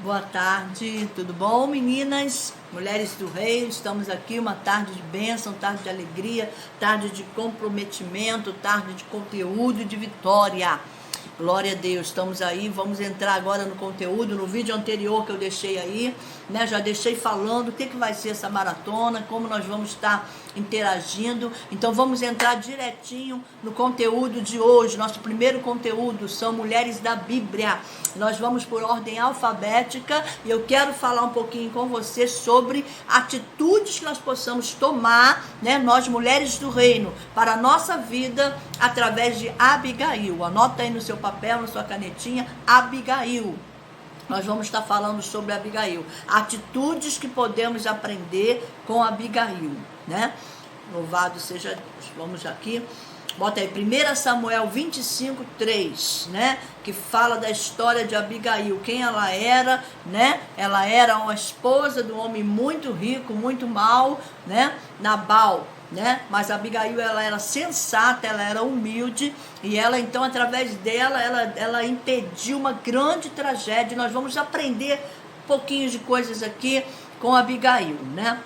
Boa tarde, tudo bom, meninas? Mulheres do Rei, estamos aqui uma tarde de bênção, tarde de alegria, tarde de comprometimento, tarde de conteúdo e de vitória. Glória a Deus, estamos aí, vamos entrar agora no conteúdo, no vídeo anterior que eu deixei aí, né? Já deixei falando o que vai ser essa maratona, como nós vamos estar interagindo. Então vamos entrar direitinho no conteúdo de hoje. Nosso primeiro conteúdo são Mulheres da Bíblia. Nós vamos por ordem alfabética e eu quero falar um pouquinho com você sobre atitudes que nós possamos tomar, né? Nós, mulheres do reino, para a nossa vida através de Abigail. Anota aí no seu papel, na sua canetinha, Abigail. Nós vamos estar falando sobre Abigail. Atitudes que podemos aprender com Abigail, né? Louvado seja Deus. Vamos aqui. Bota aí, 1 Samuel 25:3, né? Que fala da história de Abigail, quem ela era, né? Ela era uma esposa de um homem muito rico, muito mau, né? Nabal, né? Mas Abigail, ela era sensata, ela era humilde, e ela então, através dela, ela impediu uma grande tragédia. Nós vamos aprender um pouquinho de coisas aqui com Abigail, né?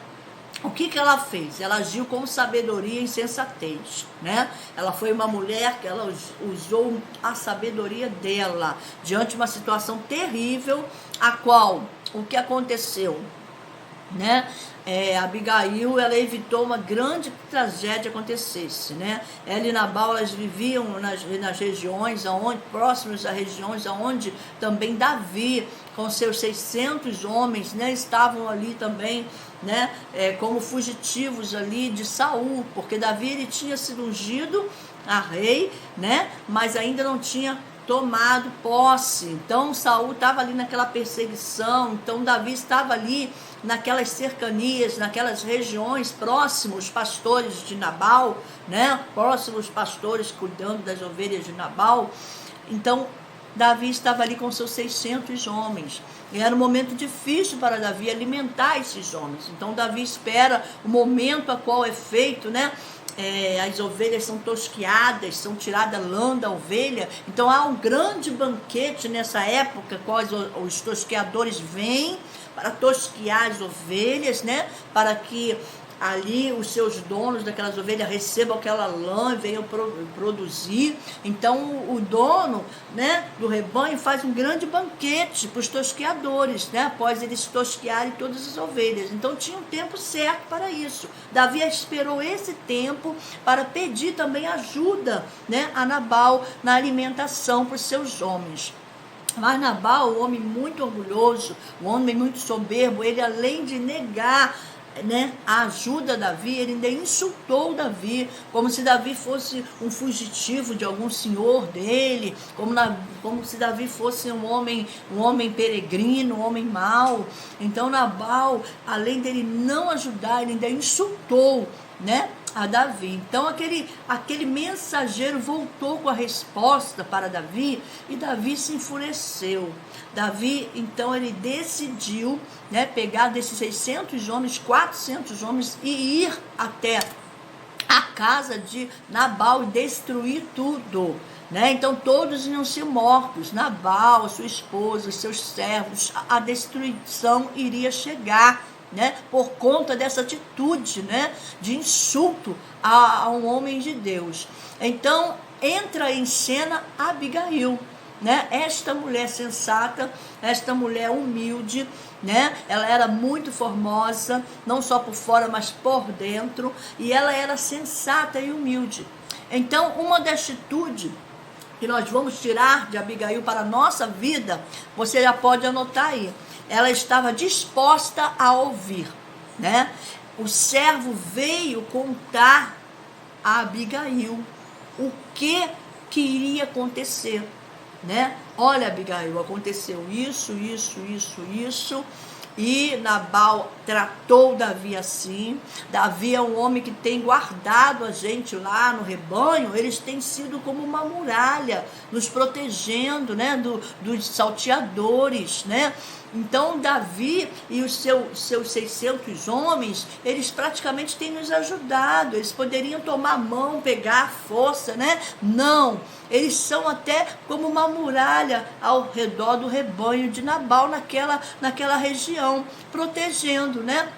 O que ela fez? Ela agiu com sabedoria e sensatez, né? Ela foi uma mulher que ela usou a sabedoria dela diante de uma situação terrível, a qual, o que aconteceu, né? Abigail, ela evitou uma grande tragédia acontecesse, né? Ela e Nabal, elas viviam nas regiões próximas às regiões onde também Davi, com seus 600 homens, né, estavam ali também, né, como fugitivos ali de Saul, porque Davi, ele tinha sido ungido a rei, né, mas ainda não tinha tomado posse. Então Saul estava ali naquela perseguição, então Davi estava ali naquelas cercanias, naquelas regiões próximos pastores de Nabal, né, próximos pastores cuidando das ovelhas de Nabal. Então Davi estava ali com seus 600 homens. E era um momento difícil para Davi alimentar esses homens. Então Davi espera o momento a qual é feito, né? As ovelhas são tosquiadas, são tirada a lã da ovelha. Então há um grande banquete nessa época, qual os tosqueadores vêm para tosquiar as ovelhas, né? Para que ali os seus donos daquelas ovelhas recebam aquela lã e venham produzir. Então o dono, né, do rebanho faz um grande banquete para os tosqueadores, né, após eles tosquearem todas as ovelhas. Então tinha um tempo certo para isso. Davi esperou esse tempo para pedir também ajuda, né, a Nabal na alimentação para os seus homens. Mas Nabal, um homem muito orgulhoso, um homem muito soberbo, ele, além de negar, né, a ajuda a Davi, ele ainda insultou Davi, como se Davi fosse um fugitivo de algum senhor dele, como se Davi fosse um homem peregrino, um homem mau. Então Nabal, além dele não ajudar, ele ainda insultou, né, a Davi. Então aquele mensageiro voltou com a resposta para Davi, e Davi se enfureceu. Davi, então, ele decidiu, né, pegar desses 600 homens, 400 homens, e ir até a casa de Nabal e destruir tudo, né? Então todos iam ser mortos, Nabal, sua esposa, seus servos. A destruição iria chegar, né, por conta dessa atitude, né, de insulto a um homem de Deus. Então entra em cena Abigail, né, esta mulher sensata, esta mulher humilde, né, ela era muito formosa, não só por fora, mas por dentro, e ela era sensata e humilde. Então uma das atitudes que nós vamos tirar de Abigail para a nossa vida, você já pode anotar aí. Ela estava disposta a ouvir, né? O servo veio contar a Abigail o que iria acontecer, né? Olha, Abigail, aconteceu isso, e Nabal tratou Davi assim. Davi é um homem que tem guardado a gente lá no rebanho. Eles têm sido como uma muralha, nos protegendo, né, dos salteadores, né? Então, Davi e os seus 600 homens, eles praticamente têm nos ajudado. Eles poderiam tomar a mão, pegar a força, né? Não, eles são até como uma muralha ao redor do rebanho de Nabal, naquela região, protegendo, né?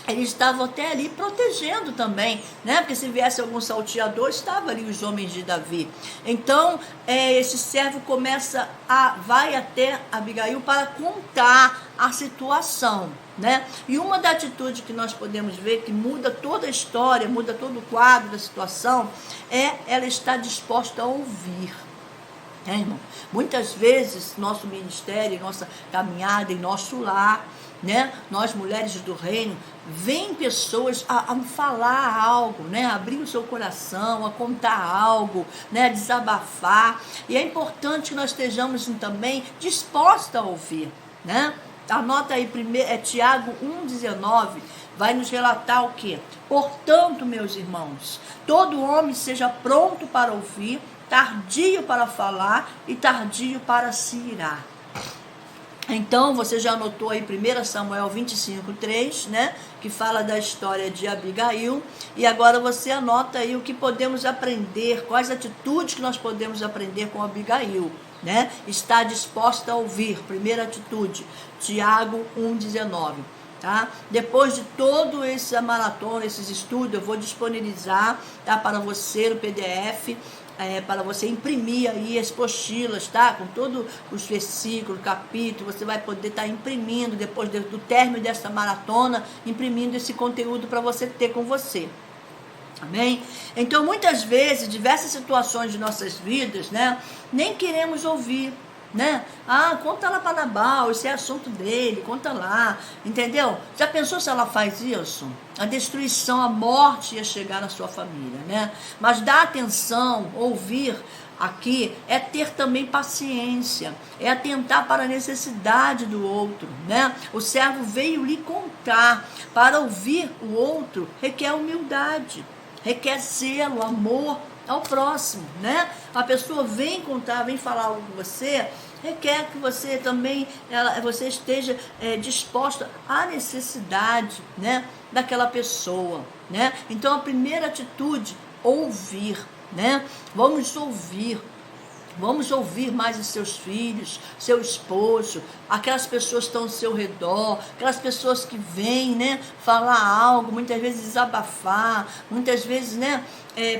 Eles estavam até ali protegendo também, né? Porque se viesse algum salteador, estava ali os homens de Davi. Então, esse servo vai até Abigail para contar a situação, né? E uma da atitude que nós podemos ver, que muda toda a história, muda todo o quadro da situação, ela está disposta a ouvir. Irmão? Muitas vezes, nosso ministério, nossa caminhada, em nosso lar, né? Nós, mulheres do reino, vem pessoas a falar algo, né? Abrir o seu coração, a contar algo, né? A desabafar. E é importante que nós estejamos também dispostos a ouvir, né? Anota aí, Tiago 1,19, vai nos relatar o quê? Portanto, meus irmãos, todo homem seja pronto para ouvir, tardio para falar e tardio para se irar. Então, você já anotou aí 1 Samuel 25:3, né? Que fala da história de Abigail. E agora você anota aí o que podemos aprender, quais atitudes que nós podemos aprender com Abigail, né? Está disposta a ouvir, primeira atitude, Tiago 1,19. Tá? Depois de todo essa maratona, esses estudos, eu vou disponibilizar, tá, para você no PDF, para você imprimir aí as pochilas, tá? Com todos os versículos, capítulos, você vai poder estar imprimindo, depois do término dessa maratona, imprimindo esse conteúdo para você ter com você. Amém? Então, muitas vezes, diversas situações de nossas vidas, né? Nem queremos ouvir, né? Conta lá para Nabal, esse é assunto dele, conta lá, entendeu? Já pensou se ela faz isso? A destruição, a morte ia chegar na sua família, né? Mas dar atenção, ouvir aqui é ter também paciência, é atentar para a necessidade do outro, né? O servo veio lhe contar, para ouvir o outro requer humildade, requer zelo, amor ao próximo, né? A pessoa vem contar, vem falar algo com você, requer que você também, você esteja disposta à necessidade, né, daquela pessoa, né? Então, a primeira atitude, ouvir, né? Vamos ouvir mais os seus filhos, seu esposo, aquelas pessoas que estão ao seu redor, aquelas pessoas que vêm, né, falar algo, muitas vezes desabafar, muitas vezes, né,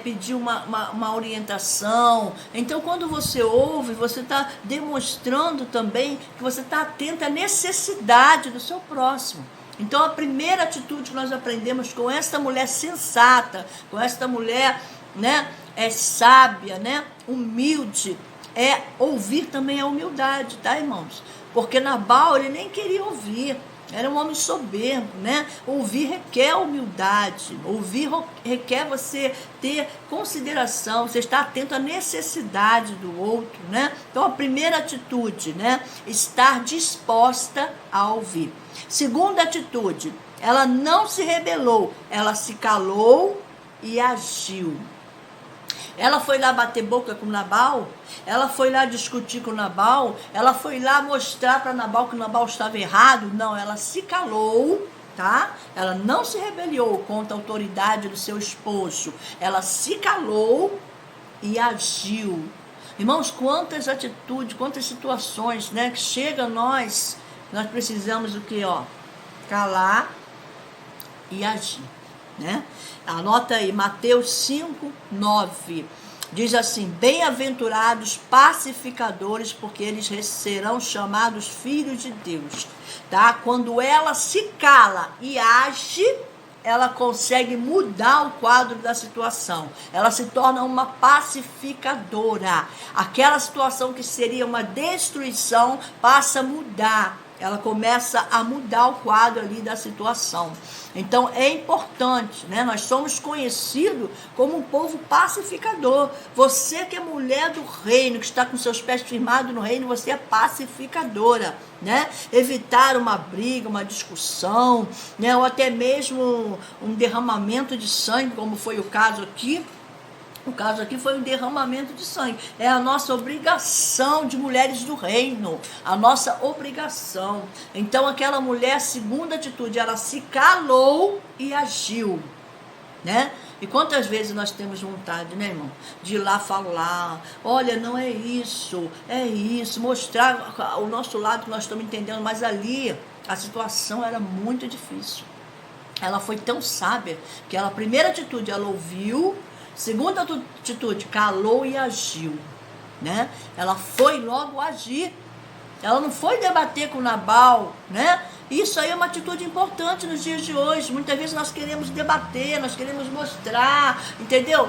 pedir uma orientação. Então, quando você ouve, você está demonstrando também que você está atento à necessidade do seu próximo. Então, a primeira atitude que nós aprendemos com esta mulher sensata, com esta mulher, né, sábia, né, humilde, ouvir também a humildade, tá, irmãos? Porque Nabal, ele nem queria ouvir, era um homem soberbo, né? Ouvir requer humildade, ouvir requer você ter consideração, você estar atento à necessidade do outro, né? Então, a primeira atitude, né, estar disposta a ouvir. Segunda atitude, ela não se rebelou, ela se calou e agiu. Ela foi lá bater boca com Nabal, ela foi lá discutir com Nabal, ela foi lá mostrar para Nabal que Nabal estava errado. Não, ela se calou, tá? Ela não se rebelou contra a autoridade do seu esposo. Ela se calou e agiu. Irmãos, quantas atitudes, quantas situações, né, que chega a nós precisamos do que, calar e agir, né? Anota aí, Mateus 5:9, diz assim: bem-aventurados pacificadores, porque eles serão chamados filhos de Deus, tá? Quando ela se cala e age, ela consegue mudar o quadro da situação, ela se torna uma pacificadora, aquela situação que seria uma destruição passa a mudar, ela começa a mudar o quadro ali da situação. Então, é importante, né? Nós somos conhecidos como um povo pacificador. Você que é mulher do reino, que está com seus pés firmados no reino, você é pacificadora, né? Evitar uma briga, uma discussão, né? Ou até mesmo um derramamento de sangue, como foi o caso aqui, O caso aqui foi um derramamento de sangue. É a nossa obrigação de mulheres do reino. A nossa obrigação. Então aquela mulher, segunda atitude, ela se calou e agiu, né? E quantas vezes nós temos vontade, né, irmão? De ir lá falar, olha, não é isso, mostrar o nosso lado que nós estamos entendendo, mas ali a situação era muito difícil. Ela foi tão sábia que ela, primeira atitude, ela ouviu, segunda atitude, calou e agiu, né? Ela foi logo agir. Ela não foi debater com Nabal, né? Isso aí é uma atitude importante nos dias de hoje. Muitas vezes nós queremos debater, nós queremos mostrar, entendeu?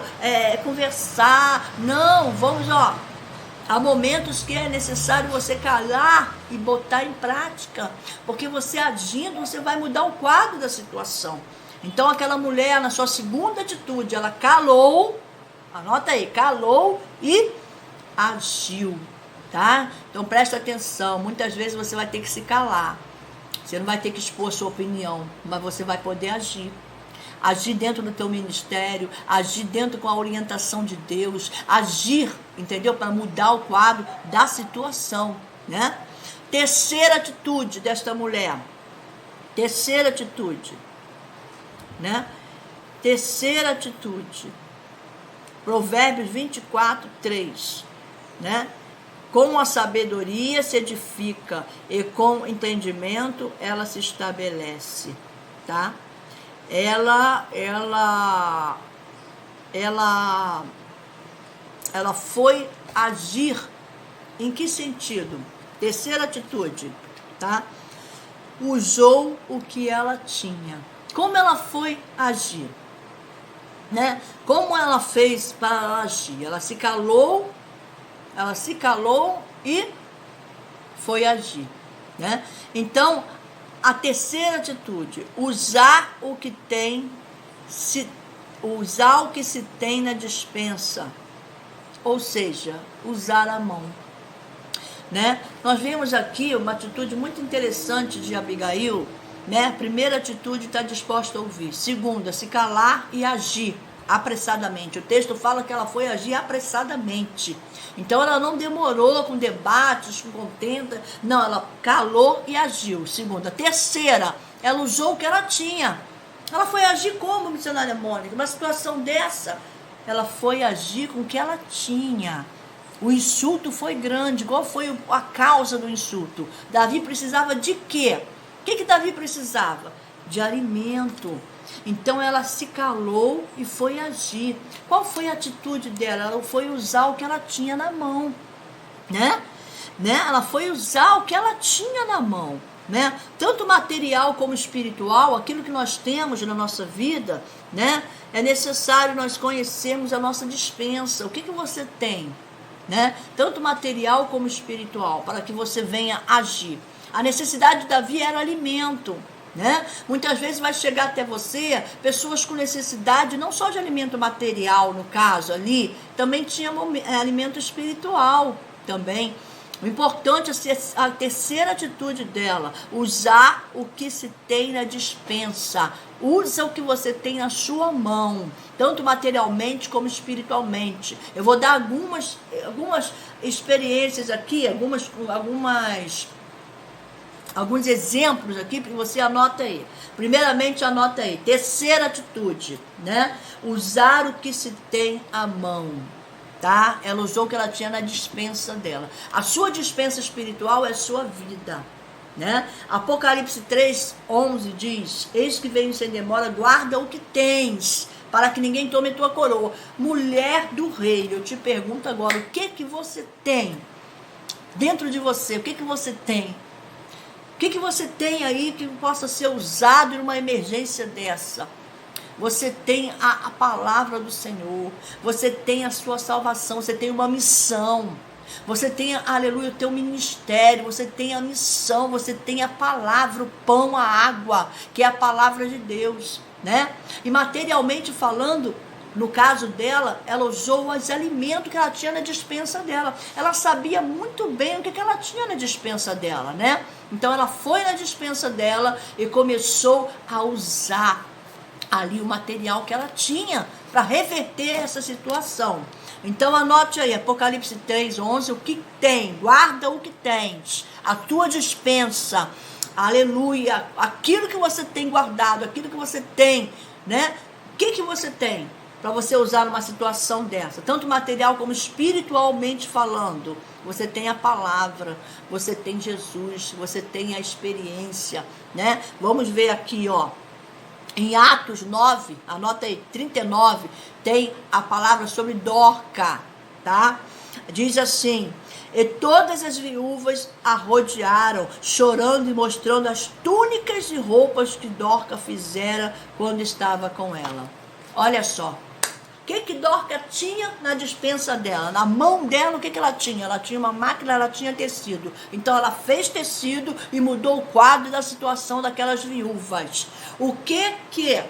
Conversar. Não, vamos, há momentos que é necessário você calar e botar em prática, porque você agindo, você vai mudar o quadro da situação. Então aquela mulher, na sua segunda atitude, ela calou, anota aí, calou e agiu, tá? Então presta atenção, muitas vezes você vai ter que se calar, você não vai ter que expor a sua opinião, mas você vai poder agir. Agir dentro do teu ministério, agir dentro com a orientação de Deus, agir, entendeu? Para mudar o quadro da situação, né? Terceira atitude desta mulher, terceira atitude, né? Terceira atitude, Provérbios 24, 3, né? Com a sabedoria se edifica e com entendimento ela se estabelece, tá? Ela foi agir em que sentido? Terceira atitude, tá? Usou o que ela tinha. Como ela foi agir, né? Como ela fez para agir? Ela se calou e foi agir, né? Então, a terceira atitude, usar o que se tem na despensa, ou seja, usar a mão, né? Nós vemos aqui uma atitude muito interessante de Abigail, né? Primeira atitude, está disposta a ouvir. Segunda, se calar e agir apressadamente. O texto fala que ela foi agir apressadamente. Então ela não demorou com debates, com contenda. Não, ela calou e agiu. Segunda. Terceira, ela usou o que ela tinha. Ela foi agir como, missionária Mônica? Uma situação dessa, ela foi agir com o que ela tinha. O insulto foi grande. Qual foi a causa do insulto? Davi precisava de quê? O que Davi precisava? De alimento. Então ela se calou e foi agir. Qual foi a atitude dela? Ela foi usar o que ela tinha na mão, né? Ela foi usar o que ela tinha na mão, né? Tanto material como espiritual, aquilo que nós temos na nossa vida, né? É necessário nós conhecermos a nossa despensa. O que você tem, né? Tanto material como espiritual, para que você venha agir. A necessidade de Davi era alimento, né? Muitas vezes vai chegar até você pessoas com necessidade não só de alimento material, no caso ali, também tinha alimento espiritual também. O importante é a terceira atitude dela, usar o que se tem na despensa. Usa o que você tem na sua mão, tanto materialmente como espiritualmente. Eu vou dar algumas experiências aqui, alguns exemplos aqui, para você anota aí. Primeiramente, anota aí. Terceira atitude, né? Usar o que se tem à mão, tá? Ela usou o que ela tinha na despensa dela. A sua despensa espiritual é a sua vida, né? Apocalipse 3:11 diz: eis que venho sem demora, guarda o que tens, para que ninguém tome a tua coroa. Mulher do rei, eu te pergunto agora, o que você tem dentro de você? O que você tem? O que você tem aí que possa ser usado em uma emergência dessa? Você tem a palavra do Senhor, você tem a sua salvação, você tem uma missão, você tem, aleluia, o teu ministério, você tem a missão, você tem a palavra, o pão, a água, que é a palavra de Deus, né? E materialmente falando, no caso dela, ela usou os alimentos que ela tinha na despensa dela. Ela sabia muito bem o que ela tinha na despensa dela, né? Então ela foi na despensa dela e começou a usar ali o material que ela tinha para reverter essa situação. Então anote aí, Apocalipse 3:11, o que tem, guarda o que tens, a tua despensa, aleluia, aquilo que você tem guardado, aquilo que você tem, né? O que você tem para você usar numa situação dessa, tanto material como espiritualmente falando? Você tem a palavra, você tem Jesus, você tem a experiência, né? Vamos ver aqui, ó, em Atos 9, anota aí, 39, tem a palavra sobre Dorca, tá? Diz assim: e todas as viúvas a rodearam, chorando e mostrando as túnicas e roupas que Dorca fizera quando estava com ela. Olha só, o que Dorca tinha na despensa dela? Na mão dela, o que ela tinha? Ela tinha uma máquina, ela tinha tecido. Então ela fez tecido e mudou o quadro da situação daquelas viúvas. O que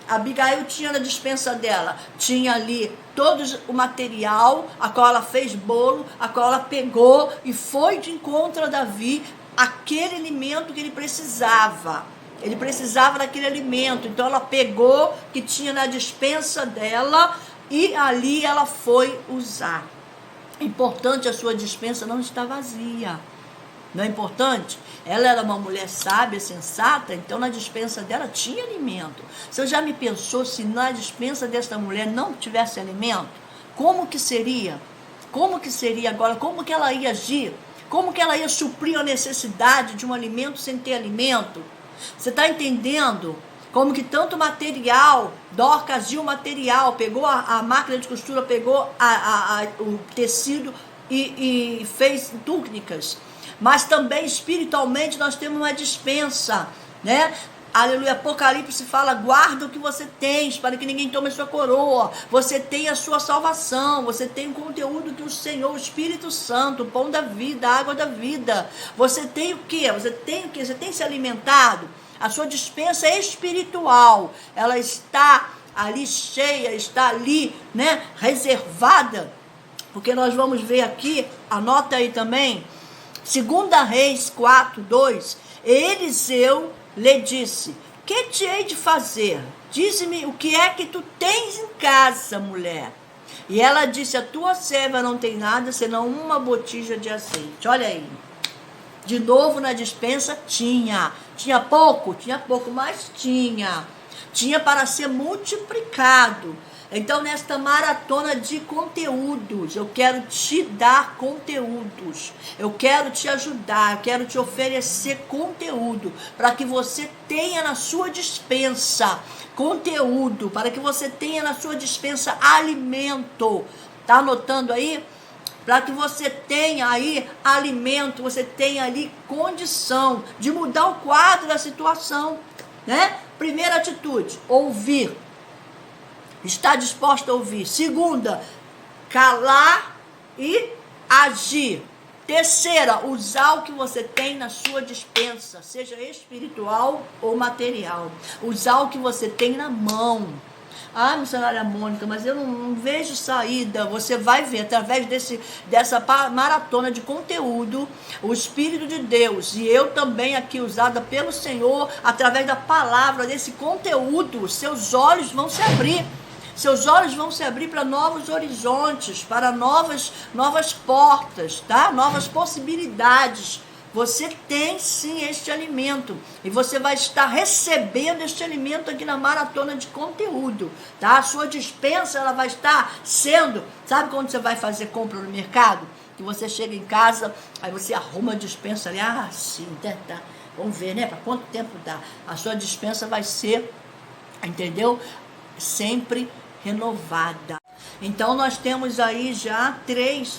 Abigail tinha na despensa dela? Tinha ali todo o material, a qual ela fez bolo, a qual ela pegou e foi de encontro a Davi, aquele alimento que ele precisava. Ele precisava daquele alimento, então ela pegou que tinha na despensa dela e ali ela foi usar. Importante, a sua despensa não está vazia. Não é importante? Ela era uma mulher sábia, sensata, então na despensa dela tinha alimento. Você já me pensou se na despensa desta mulher não tivesse alimento? Como que seria? Como que seria agora? Como que ela ia agir? Como que ela ia suprir a necessidade de um alimento sem ter alimento? Você está entendendo? Como que tanto material, Dorca agiu material, pegou a máquina de costura, pegou o tecido e fez túnicas. Mas também espiritualmente nós temos uma despensa, né? Aleluia, Apocalipse fala: guarda o que você tens, para que ninguém tome a sua coroa. Você tem a sua salvação, você tem o conteúdo que o Senhor, o Espírito Santo, o pão da vida, a água da vida. Você tem o quê? Você tem o quê? Você tem se alimentado? A sua despensa é espiritual, ela está ali cheia, está ali, né, reservada. Porque nós vamos ver aqui, anota aí também, 2 Reis 4:2, Eliseu lhe disse: que te hei de fazer? Dize-me o que é que tu tens em casa, mulher. E ela disse: a tua serva não tem nada senão uma botija de azeite. Olha aí, de novo na despensa tinha pouco, mas tinha para ser multiplicado. Então, nesta maratona de conteúdos, eu quero te dar conteúdos, eu quero te ajudar, eu quero te oferecer conteúdo, para que você tenha na sua despensa conteúdo, para que você tenha na sua despensa alimento. Tá anotando aí? Para que você tenha aí alimento, você tenha ali condição de mudar o quadro da situação, né? Primeira atitude, ouvir. Está disposto a ouvir. Segunda, calar e agir. Terceira, usar o que você tem na sua despensa, seja espiritual ou material. Usar o que você tem na mão. Ah, missionária Mônica, mas eu não vejo saída. Você vai ver através dessa maratona de conteúdo, o Espírito de Deus e eu também aqui usada pelo Senhor, através da palavra, desse conteúdo, seus olhos vão se abrir. Seus olhos vão se abrir para novos horizontes, para novas portas, tá? Novas possibilidades. Você tem sim este alimento e você vai estar recebendo este alimento aqui na maratona de conteúdo, tá? A sua despensa, ela vai estar sendo, sabe quando você vai fazer compra no mercado? Que você chega em casa, aí você arruma a despensa ali, sim, tá. Vamos ver, né? Para quanto tempo dá? A sua despensa vai ser, entendeu? Sempre renovada. Então nós temos aí já três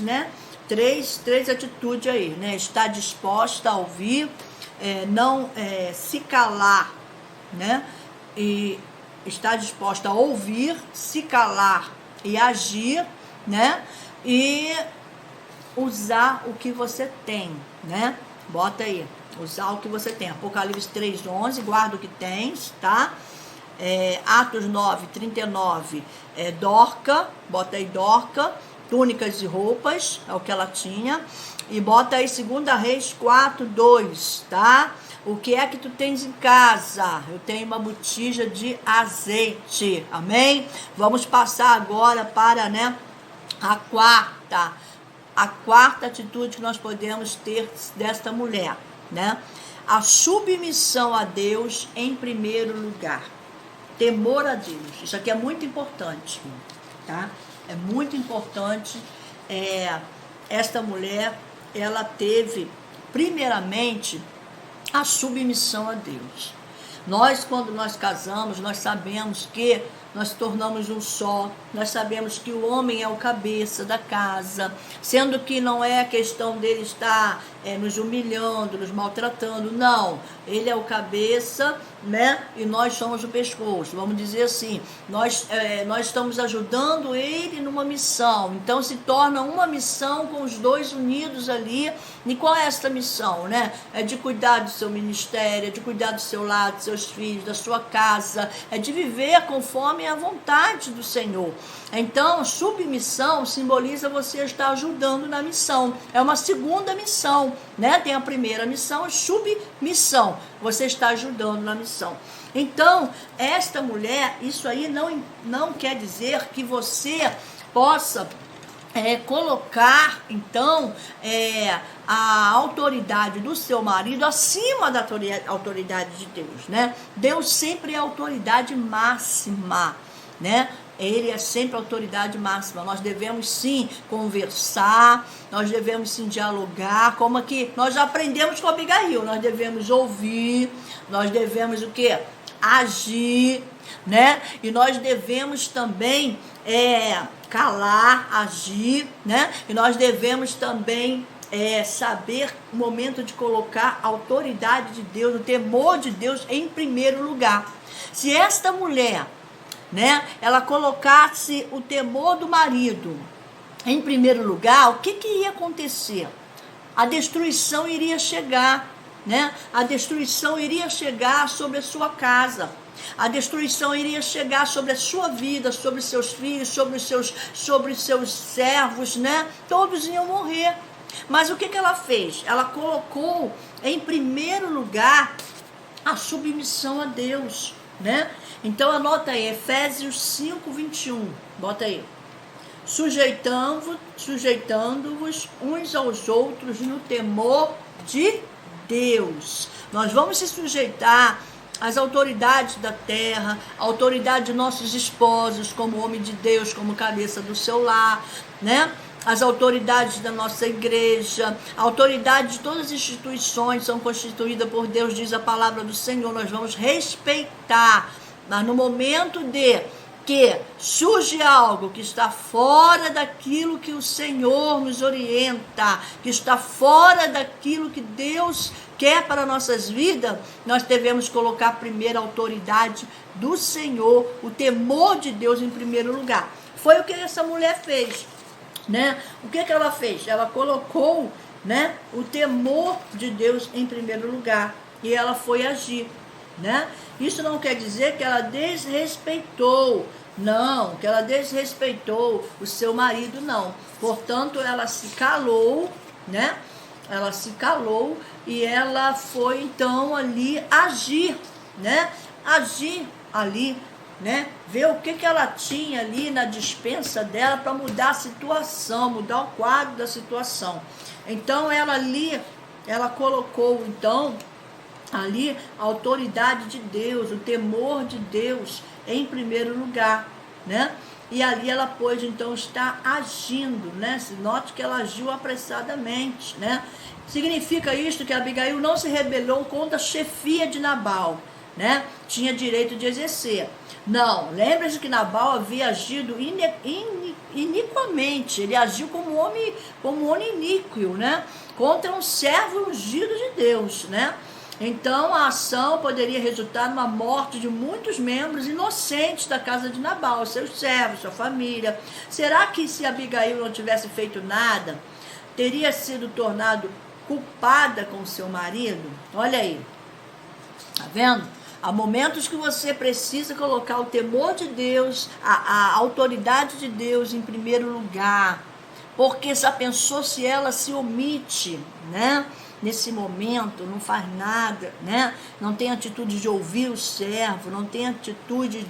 atitudes aí, né? Estar disposta a ouvir, não se calar, né? E estar disposta a ouvir, se calar e agir, né? E usar o que você tem, né? Bota aí, usar o que você tem. Apocalipse 3:11, guarda o que tens, tá? Atos 9:39, Dorca, bota aí Dorca, túnicas e roupas, é o que ela tinha. E bota aí 2 Reis 4:2, tá? O que é que tu tens em casa? Eu tenho uma botija de azeite. Amém? Vamos passar agora para, a quarta atitude que nós podemos ter desta mulher, A submissão a Deus em primeiro lugar. Temor a Deus. Isso aqui é muito importante, tá? É muito importante. Esta mulher, ela teve, primeiramente, a submissão a Deus. Nós, quando nós casamos, nós sabemos que nós tornamos um só, nós sabemos que o homem é o cabeça da casa, sendo que não é questão dele estar nos humilhando, nos maltratando, não, ele é o cabeça, e nós somos o pescoço, vamos dizer assim, nós estamos ajudando ele numa missão, então se torna uma missão com os dois unidos ali. E qual é essa missão, É de cuidar do seu ministério, é de cuidar do seu lar, dos seus filhos, da sua casa, é de viver conforme a vontade do Senhor. Então, submissão simboliza você estar ajudando na missão. É uma segunda missão, Tem a primeira missão, submissão. Você está ajudando na missão. Então, esta mulher, isso aí não quer dizer que você possa colocar, então, a autoridade do seu marido acima da autoridade de Deus, Deus sempre é a autoridade máxima, Ele é sempre a autoridade máxima. Nós devemos sim conversar, nós devemos sim dialogar, como aqui nós já aprendemos com a Abigail, nós devemos ouvir, nós devemos o quê? Agir, E nós devemos também calar, agir, E nós devemos também saber o momento de colocar a autoridade de Deus, o temor de Deus em primeiro lugar. Se esta mulher, ela colocasse o temor do marido em primeiro lugar, o que ia acontecer? A destruição iria chegar, A destruição iria chegar sobre a sua casa. A destruição iria chegar sobre a sua vida, sobre os seus filhos, sobre os seus servos, Todos iam morrer. Mas o que ela fez? Ela colocou em primeiro lugar a submissão a Deus, Então anota aí, Efésios 5:21, bota aí. Sujeitando-vos uns aos outros no temor de Deus. Nós vamos se sujeitar às autoridades da terra, à autoridade de nossos esposos, como homem de Deus, como cabeça do seu lar, As autoridades da nossa igreja, a autoridade de todas as instituições são constituídas por Deus, diz a palavra do Senhor, nós vamos respeitar. Mas no momento que surge algo que está fora daquilo que o Senhor nos orienta, que está fora daquilo que Deus quer para nossas vidas, nós devemos colocar primeiro a autoridade do Senhor, o temor de Deus em primeiro lugar. Foi o que essa mulher fez, O que ela fez? Ela colocou, o temor de Deus em primeiro lugar e ela foi agir, Isso não quer dizer que ela desrespeitou, não, que ela desrespeitou o seu marido, não. Portanto, ela se calou, Ela se calou e ela foi então ali agir, Agir ali, ver o que ela tinha ali na despensa dela para mudar a situação, mudar o quadro da situação. Então ela colocou então ali a autoridade de Deus, o temor de Deus em primeiro lugar, E ali ela pôde então estar agindo, Se note que ela agiu apressadamente, Significa isto que Abigail não se rebelou contra a chefia de Nabal, Tinha direito de exercer. Não, lembre-se que Nabal havia agido iniquamente, ele agiu como um homem iníquo, Contra um servo ungido de Deus, Então a ação poderia resultar numa morte de muitos membros inocentes da casa de Nabal, seus servos, sua família. Será que se Abigail não tivesse feito nada, teria sido tornado culpada com seu marido? Olha aí, tá vendo? Há momentos que você precisa colocar o temor de Deus, a autoridade de Deus em primeiro lugar. Porque já pensou se ela se omite, nesse momento, não faz nada, né? Não tem atitude de ouvir o servo, não tem atitude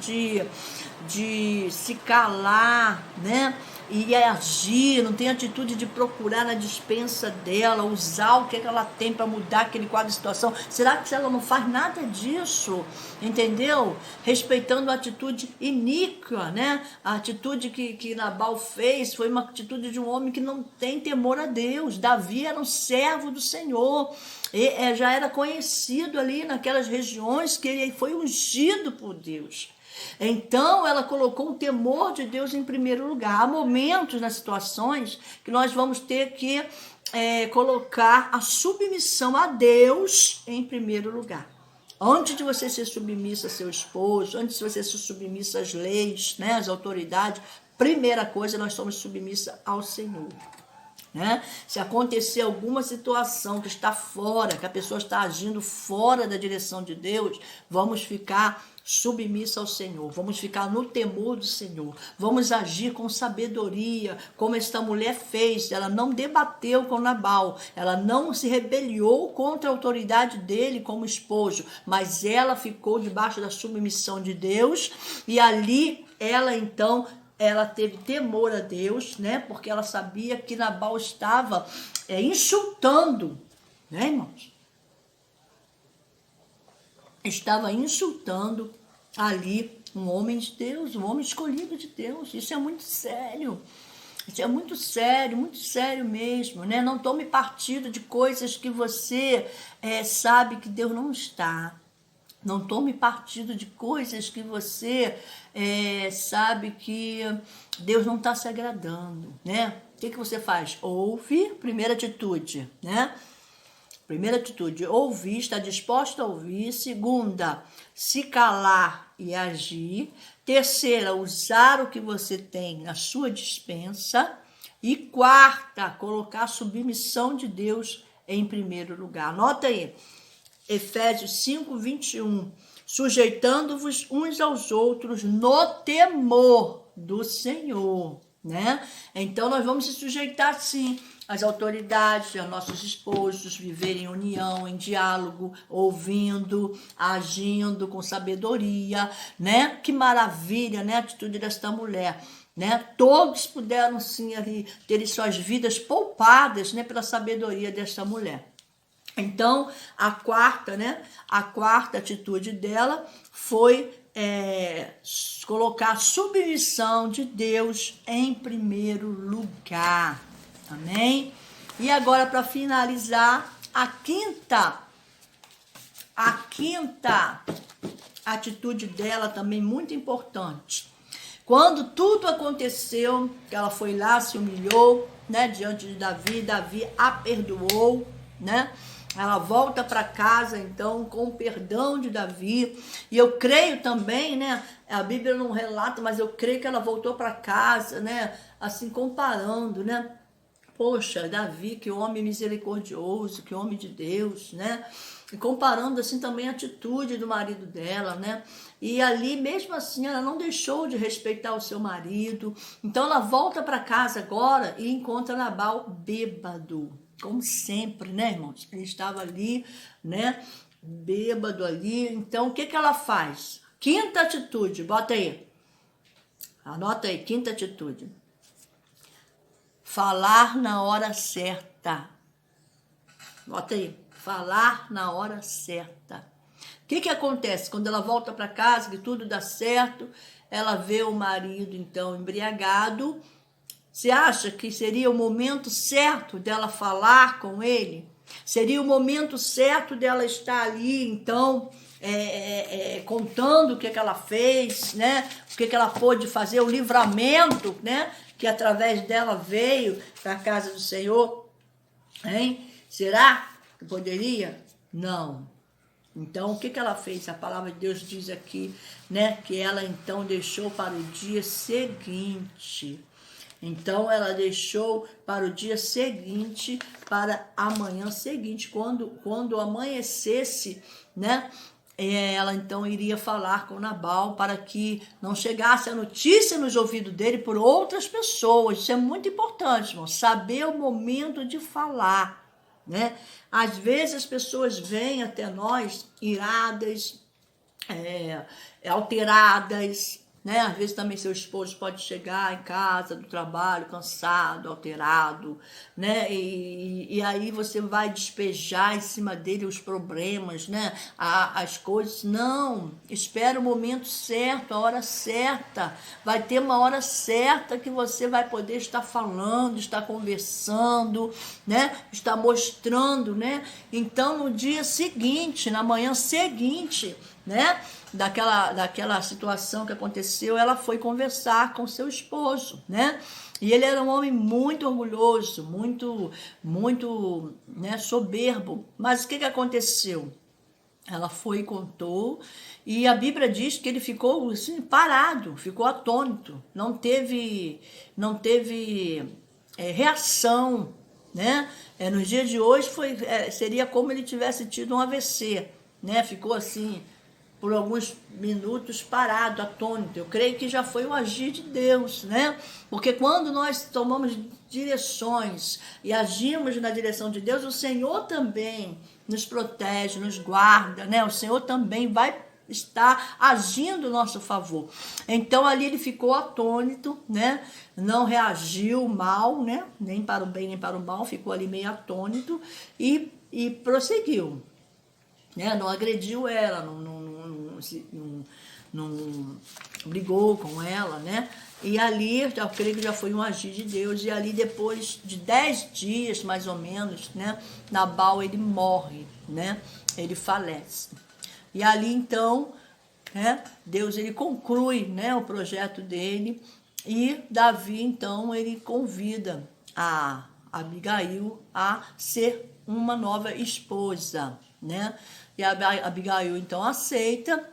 de se calar, né? E agir, não tem atitude de procurar na despensa dela, usar o que ela tem para mudar aquele quadro de situação. Será que ela não faz nada disso? Entendeu? Respeitando a atitude iníqua, né? A atitude que Nabal fez foi uma atitude de um homem que não tem temor a Deus. Davi era um servo do Senhor. E já era conhecido ali naquelas regiões que ele foi ungido por Deus. Então, ela colocou o temor de Deus em primeiro lugar. Há momentos, nas situações, que nós vamos ter que colocar a submissão a Deus em primeiro lugar. Antes de você ser submissa a seu esposo, antes de você ser submissa às leis, né, às autoridades, primeira coisa, nós somos submissa ao Senhor. Né? Se acontecer alguma situação que está fora, que a pessoa está agindo fora da direção de Deus, vamos ficar submissa ao Senhor, vamos ficar no temor do Senhor, vamos agir com sabedoria, como esta mulher fez. Ela não debateu com Nabal, ela não se rebeliou contra a autoridade dele como esposo, mas ela ficou debaixo da submissão de Deus, e ali ela teve temor a Deus, né? Porque ela sabia que Nabal estava insultando, né, irmãos? Estava insultando ali um homem de Deus, um homem escolhido de Deus. Isso é muito sério. Isso é muito sério mesmo, né? Não tome partido de coisas que você sabe que Deus não está. Não tome partido de coisas que você sabe que Deus não está se agradando, né? O que você faz? Ouve, primeira atitude, né? Primeira atitude, ouvir, estar disposto a ouvir. Segunda, se calar e agir. Terceira, usar o que você tem na sua despensa. E quarta, colocar a submissão de Deus em primeiro lugar. Anota aí. Efésios 5, 21, sujeitando-vos uns aos outros no temor do Senhor, né? Então, nós vamos se sujeitar, sim, às autoridades, aos nossos esposos, viver em união, em diálogo, ouvindo, agindo com sabedoria, né? Que maravilha, né? A atitude desta mulher. Né? Todos puderam, sim, ali, ter suas vidas poupadas, né? Pela sabedoria desta mulher. Então, a quarta atitude dela foi colocar a submissão de Deus em primeiro lugar. Amém? E agora, para finalizar, a quinta atitude dela também muito importante. Quando tudo aconteceu, que ela foi lá, se humilhou, né, diante de Davi a perdoou, né? Ela volta para casa, então, com o perdão de Davi. E eu creio também, né? A Bíblia não relata, mas eu creio que ela voltou para casa, né? Assim, comparando, né? Poxa, Davi, que homem misericordioso, que homem de Deus, né? E comparando, assim, também a atitude do marido dela, né? E ali, mesmo assim, ela não deixou de respeitar o seu marido. Então, ela volta para casa agora e encontra Nabal bêbado. Como sempre, né, irmãos? Ele estava ali, né, bêbado ali. Então, o que ela faz? Quinta atitude, bota aí. Anota aí, quinta atitude. Falar na hora certa. Bota aí, falar na hora certa. O que acontece? Quando ela volta para casa, que tudo dá certo, ela vê o marido, então, embriagado. Você acha que seria o momento certo dela falar com ele? Seria o momento certo dela estar ali, então, contando o que ela fez, né? O que ela pôde fazer, o livramento, né? Que através dela veio para a casa do Senhor, hein? Será que poderia? Não. Então, o que ela fez? A palavra de Deus diz aqui, né? Que ela, então, deixou para o dia seguinte. Então, ela deixou para o dia seguinte, para a manhã seguinte, quando amanhecesse, né? Ela então iria falar com Nabal para que não chegasse a notícia nos ouvidos dele por outras pessoas. Isso é muito importante, irmão, saber o momento de falar. né? Às vezes as pessoas vêm até nós iradas, alteradas, né? Às vezes também seu esposo pode chegar em casa do trabalho cansado, alterado, né? E aí você vai despejar em cima dele os problemas, né? As coisas. Não, espera o momento certo, a hora certa. Vai ter uma hora certa que você vai poder estar falando, estar conversando, né? Estar mostrando, né? Então no dia seguinte, na manhã seguinte, né? Daquela situação que aconteceu, ela foi conversar com seu esposo, né? E ele era um homem muito orgulhoso, muito, né, soberbo. Mas o que aconteceu? Ela foi e contou, e a Bíblia diz que ele ficou assim, parado, ficou atônito, não teve reação, né? Nos dias de hoje seria como ele tivesse tido um AVC, né? Ficou assim por alguns minutos parado, atônito. Eu creio que já foi o agir de Deus, né? Porque quando nós tomamos direções e agimos na direção de Deus, o Senhor também nos protege, nos guarda, né? O Senhor também vai estar agindo em nosso favor. Então ali ele ficou atônito, né? Não reagiu mal, né? Nem para o bem nem para o mal, ficou ali meio atônito e prosseguiu, né? Não agrediu ela, não brigou com ela, né? E ali, eu creio que já foi um agir de Deus. E ali, depois de 10 dias, mais ou menos, né? Nabal, ele morre, né? Ele falece. E ali, então, né? Deus, ele conclui, né? O projeto dele. E Davi, então, ele convida a Abigail a ser uma nova esposa, né? E a Abigail, então, aceita,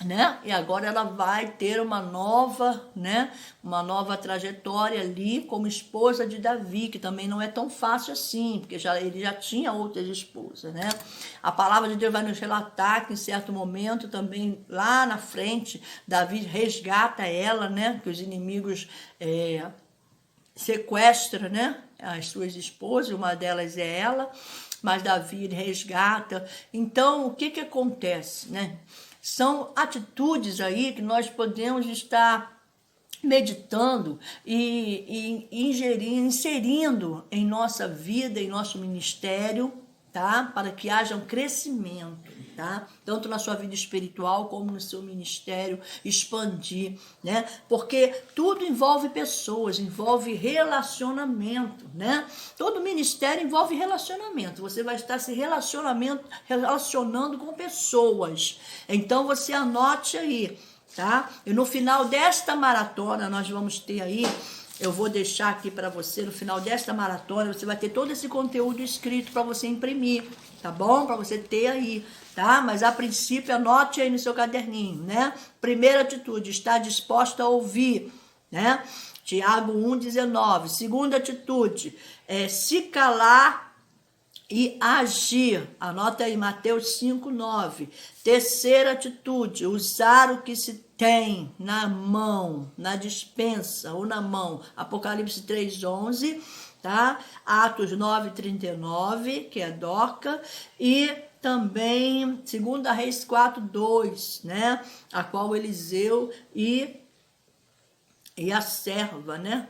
né? E agora ela vai ter uma nova, né? Uma nova trajetória ali como esposa de Davi, que também não é tão fácil assim, porque ele já tinha outras esposas, né? A palavra de Deus vai nos relatar que em certo momento também lá na frente Davi resgata ela, né? Que os inimigos sequestram, né? As suas esposas, uma delas é ela, mas Davi resgata. Então, o que acontece, né? São atitudes aí que nós podemos estar meditando e inserindo em nossa vida, em nosso ministério, tá? Para que haja um crescimento, tá? Tanto na sua vida espiritual como no seu ministério, expandir, né? Porque tudo envolve pessoas, envolve relacionamento, né? Todo ministério envolve relacionamento. Você vai estar se relacionando com pessoas. Então você anote aí, tá? E no final desta maratona nós vamos ter aí, eu vou deixar aqui para você, no final desta maratona, você vai ter todo esse conteúdo escrito para você imprimir, tá bom? Para você ter aí, tá? Mas a princípio, anote aí no seu caderninho, né? Primeira atitude, estar disposta a ouvir, né? Tiago 1,19. Segunda atitude, se calar e agir. Anota aí, Mateus 5,9. Terceira atitude, usar o que se tem na mão, na despensa ou na mão. Apocalipse 3,11, tá? Atos 9,39, que é Dorca, e também 2 Reis 4,2, né? A qual Eliseu e a serva, né?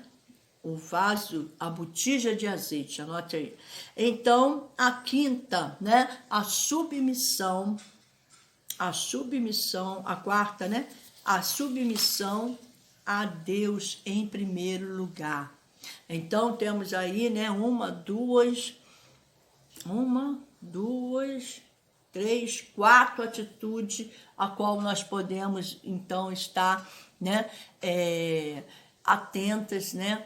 O vaso, a botija de azeite, anote aí. Então, a quinta, né? A submissão, a quarta, né? A submissão a Deus em primeiro lugar. Então, temos aí, né? Uma, duas, três, quatro atitudes a qual nós podemos, então, estar, né? Atentas, né?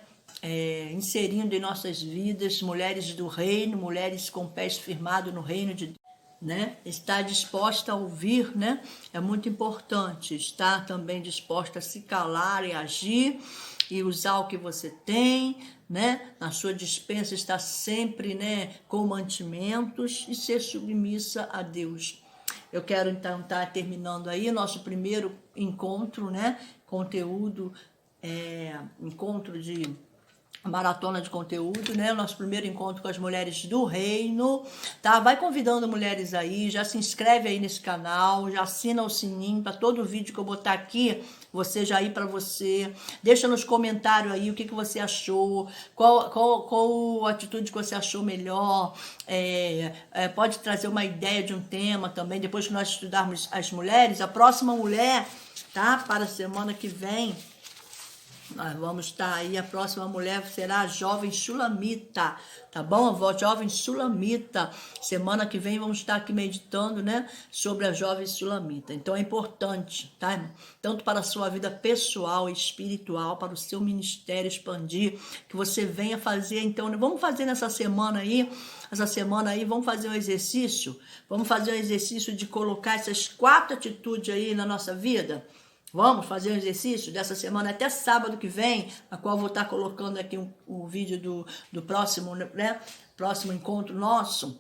Inserindo em nossas vidas mulheres do reino, mulheres com pés firmados no reino de Deus, né? Estar disposta a ouvir, né? É muito importante. Estar também disposta a se calar e agir e usar o que você tem, né? Na sua despensa estar sempre, né, com mantimentos e ser submissa a Deus. Eu quero então estar terminando aí nosso primeiro encontro, né? Conteúdo, encontro de maratona de conteúdo, né? O nosso primeiro encontro com as mulheres do reino, tá? Vai convidando mulheres aí, já se inscreve aí nesse canal, já assina o sininho para todo vídeo que eu botar aqui, você já ir para você. Deixa nos comentários aí o que você achou, qual atitude que você achou melhor, pode trazer uma ideia de um tema também, depois que nós estudarmos as mulheres, a próxima mulher, tá? Para a semana que vem, nós vamos estar aí, a próxima mulher será a jovem Sulamita, tá bom? A jovem Sulamita. Semana que vem vamos estar aqui meditando, né, sobre a jovem Sulamita. Então é importante, tá? Tanto para a sua vida pessoal e espiritual, para o seu ministério expandir, que você venha fazer. Então, vamos fazer nessa semana aí, vamos fazer um exercício, de colocar essas 4 atitudes aí na nossa vida. Vamos fazer um exercício dessa semana até sábado que vem, a qual eu vou estar colocando aqui o vídeo do próximo, né? Próximo encontro nosso,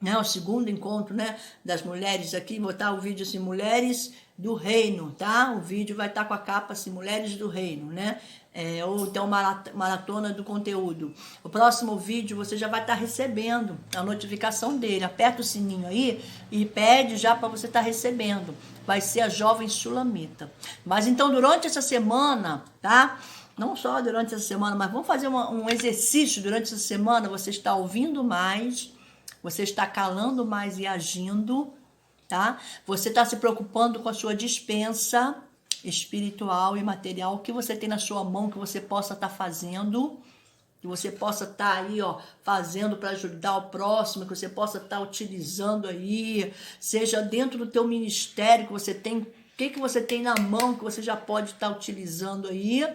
né? O segundo encontro, né? Das mulheres aqui, vou botar o vídeo assim, Mulheres do Reino, tá? O vídeo vai estar com a capa assim, Mulheres do Reino, né? Ou então maratona do conteúdo. O próximo vídeo você já vai estar recebendo a notificação dele. Aperta o sininho aí e pede já para você estar recebendo. Vai ser a jovem Sulamita. Mas então durante essa semana, tá? Não só durante essa semana, mas vamos fazer um exercício durante essa semana. Você está ouvindo mais, você está calando mais e agindo, tá? Você está se preocupando com a sua despensa espiritual e material, o que você tem na sua mão que você possa estar fazendo, que você possa estar aí, ó, fazendo para ajudar o próximo, que você possa estar utilizando aí, seja dentro do teu ministério que você tem, o que você tem na mão que você já pode estar utilizando aí,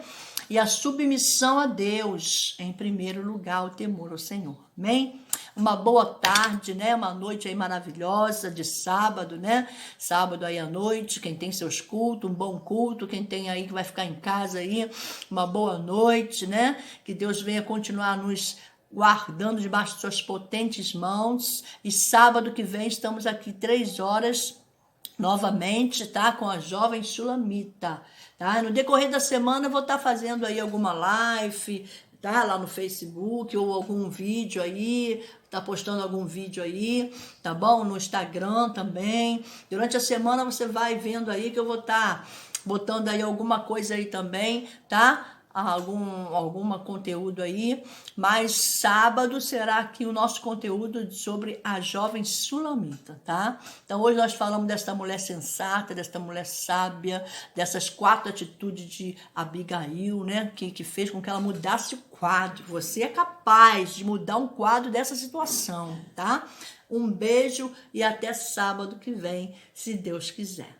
e a submissão a Deus, em primeiro lugar, o temor ao Senhor. Amém? Uma boa tarde, né? Uma noite aí maravilhosa de sábado, né? Sábado aí à noite, quem tem seus cultos, um bom culto, quem tem aí que vai ficar em casa aí, uma boa noite, né? Que Deus venha continuar nos guardando debaixo de suas potentes mãos. E sábado que vem estamos aqui 3 horas novamente, tá? Com a jovem Sulamita, tá? No decorrer da semana eu vou estar fazendo aí alguma live, tá? Lá no Facebook, ou algum vídeo aí, tá postando algum vídeo aí, tá bom? No Instagram também. Durante a semana você vai vendo aí que eu vou estar botando aí alguma coisa aí também, tá? Algum conteúdo aí, mas sábado será aqui o nosso conteúdo sobre a jovem Sulamita, tá? Então hoje nós falamos desta mulher sensata, desta mulher sábia, dessas 4 atitudes de Abigail, né? Que fez com que ela mudasse o quadro. Você é capaz de mudar um quadro dessa situação, tá? Um beijo e até sábado que vem, se Deus quiser.